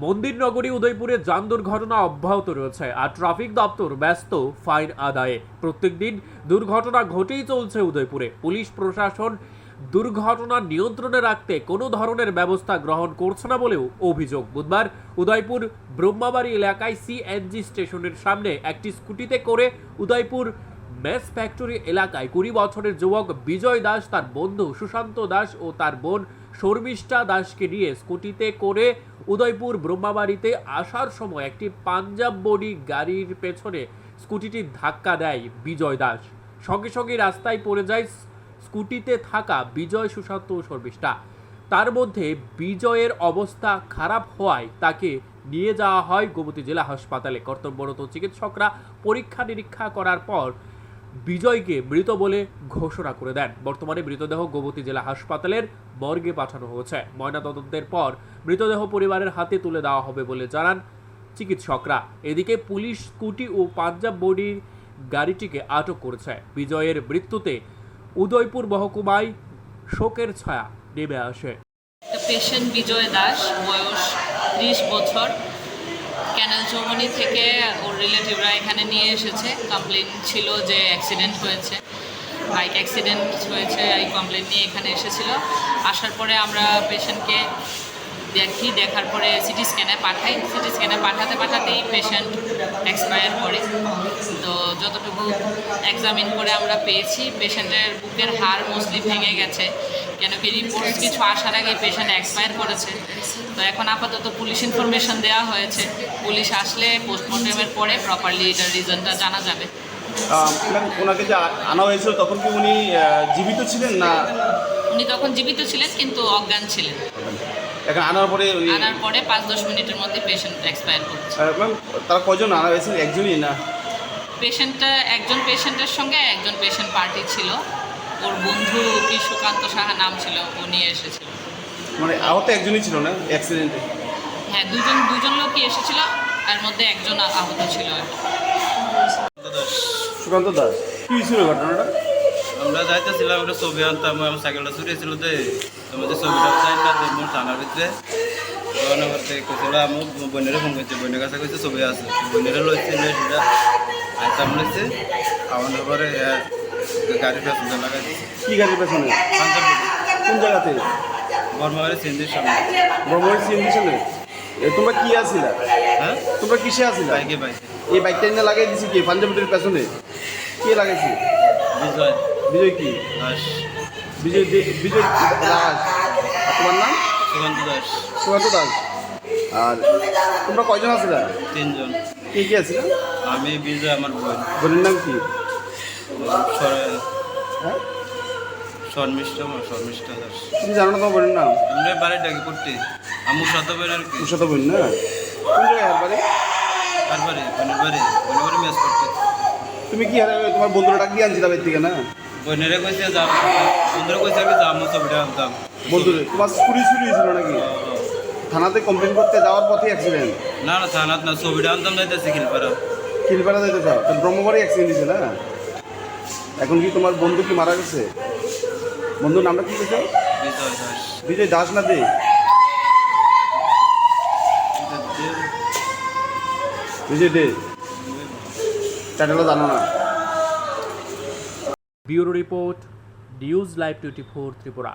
মন্দির নগরী উদয়পুরে যান দুর্ঘটনা অব্যাহত রয়েছে আর ট্রাফিক দপ্তর ব্যস্ত ফাইন আদায়ে। প্রত্যেকদিন দুর্ঘটনা ঘটেই চলছে উদয়পুরে। পুলিশ প্রশাসন দুর্ঘটনা নিয়ন্ত্রণে রাখতে কোনো ধরনের ব্যবস্থা গ্রহণ করছে না বলেও অভিযোগ। বুধবার উদয়পুর ব্রহ্মাবাড়ি এলাকায় সিএনজি স্টেশনের সামনে একটি স্কুটিতে করে উদয়পুর মেস ফ্যাক্টরি এলাকায় 20 বছরের যুবক বিজয় দাস তার বন্ধু সুশান্ত দাস ও তার বোন শর্মিষ্ঠা দাসকে নিয়ে স্কুটিতে করে উদয়পুর ব্রহ্মাবাড়িতে আসার সময় একটি পাঞ্জাব বডি গাড়ির পেছনে স্কুটিটি ধাক্কা দেয় বিজয় দাস। সঙ্গে সঙ্গে রাস্তায় পড়ে যায় স্কুটিতে থাকা বিজয়, সুশান্ত ও শর্মিষ্ঠা। তার মধ্যে বিজয়ের অবস্থা খারাপ হওয়ায় তাকে নিয়ে যাওয়া হয় গোমতী জেলা হাসপাতালে। কর্তব্যরত চিকিৎসকরা পরীক্ষা নিরীক্ষা করার পর বিজয়কে মৃত বলে ঘোষণা করে দেন। বর্তমানে মৃতদেহ গোমতী জেলা হাসপাতালের মর্গে পাঠানো হয়েছে। ময়নাতদন্তের পর মৃতদেহ পরিবারের হাতে তুলে দেওয়া হবে বলে জানান চিকিৎসকরা। এদিকে পুলিশ স্কুটি ও পাঞ্জাব বডি গাড়িটিকে আটক করেছে। বিজয়ের মৃত্যুতে উদয়পুর মহকুমায় শোকের ছায়া নেমে আসে। পেশেন্ট বিজয় দাস, বয়স 30 বছর, ক্যানেল চৌমনি থেকে ওর রিলেটিভরা এখানে নিয়ে এসেছে। কমপ্লেন ছিল যে অ্যাক্সিডেন্ট হয়েছে, বাইক অ্যাক্সিডেন্ট হয়েছে, এই কমপ্লেন নিয়ে এখানে এসেছিল। আসার পরে আমরা পেশেন্টকে দেখার পরে সিটি স্ক্যানে পাঠাই। সিটি স্ক্যানে পাঠাতেই পেশেন্ট এক্সপায়ার করে। তো যতটুকু এক্সামিন করে আমরা পেয়েছি, পেশেন্টের বুকের হাড় মোস্টলি ভেঙে গেছে, কেন কি রিপোর্ট কিছু আসার আগে পেশেন্ট এক্সপায়ার করেছে। তো এখন আপাতত পুলিশ ইনফরমেশন দেওয়া হয়েছে। পুলিশ আসলে পোস্টমর্টমের পরে প্রপারলি এটার রিজনটা জানা যাবে। ওনাকে যে আনা হয়েছিল তখন কি উনি জীবিত ছিলেন না? উনি তখন জীবিত ছিলেন কিন্তু অজ্ঞান ছিলেন। এখন আনার পরে 5-10 মিনিটের মধ্যে পেশেন্ট এক্সপায়ার করেছে। ম্যাম, তারা কজন আনা হয়েছিল? একজনই না? একজন পেশেন্টের সঙ্গে একজন পেশেন্ট পার্টি ছিল, ওর বন্ধু কি সুকান্ত সাহা নাম ছিল, ও নিয়ে এসেছিল। মানে আহত একজনই ছিল না অ্যাক্সিডেন্টে? হ্যাঁ, দুজন লোকই এসেছিল, তার মধ্যে একজন আহত ছিল। সুকান্ত দাস, কী ছিল ঘটনাটা? আমরা যাইতেছিলাম, একটা ছবি আনতাম, আমার সাইকেলটা চুরিয়েছিল যে তোমার যে ছবিটা চাই না মোর থানার ভিতরে করতে কেছিল। আমার বোনেরে ফোন করছে, বোনের কাছে কইছে ছবি আছে, বোনেরে লইছে সেটা আইতাম লইছে। আমার পরে গাড়ির পেছনে লাগাই দিচ্ছে। কী গাড়ির পেছনে? পাঞ্জাব। কোন জায়গাতে? বর্মাবাড়ি সিন্ধির সামনে। ব্রহ্মবাড়ি সিএনজি। তোমরা কি আসিলা? হ্যাঁ, তোমরা কিসে আসিলা? বাইকে। এই বাইকটা নিয়ে লাগাই দিছি কি পাঞ্জাবিটির পেছনে? কে লাগাইছি? বিজয় বিজয় কি? দাস। বিজয় দাস। আর তোমার নাম? সুকান্ত দাস। সুকান্ত দাস। আর তোমরা কয়জন আছিলা? 3 জন। কে আছিলা? আমি, বিজয়, আমার বোন। বোনের নাম কি? হ্যাঁ, শর্মিষ্ঠা দাস। তুমি জানো না তোমার বোনের নাম? আমরা বাড়িটাকে করতে আমার সাথে বের আর কি। তোর সাথে বোন না? কোন জায়গায় আর বাড়ি? আর বোনের বাড়ি ম্যাচ করতে। তুমি কি তোমার বন্ধুরা ডাক দিয়ে আনছিলা বাড়ি থেকে না? বোনেরে কইছে যাও, বন্ধুরা কইছে আমি যাবো, ছবিটা আনতাম। বন্ধুরে তোমার স্কুটি চুরি হয়েছিল নাকি? থানাতে কমপ্লেন করতে যাওয়ার পথে অ্যাক্সিডেন্ট? না থানাত না, ছবিটা আনতাম যাইতেছি খিলপাড়া যাইতে চাও? তো ব্রহ্মবাড়ি অ্যাক্সিডেন্ট হয়েছে না? এখন কি তোমার বন্ধু কি মারা গেছে? বন্ধুর নামটা কি বলছো? বিজয় দাস। বিজয় দাস না দে? বিজয় দে, টাইটেলটা জানো না? Bureau report, news live 24 Tripura.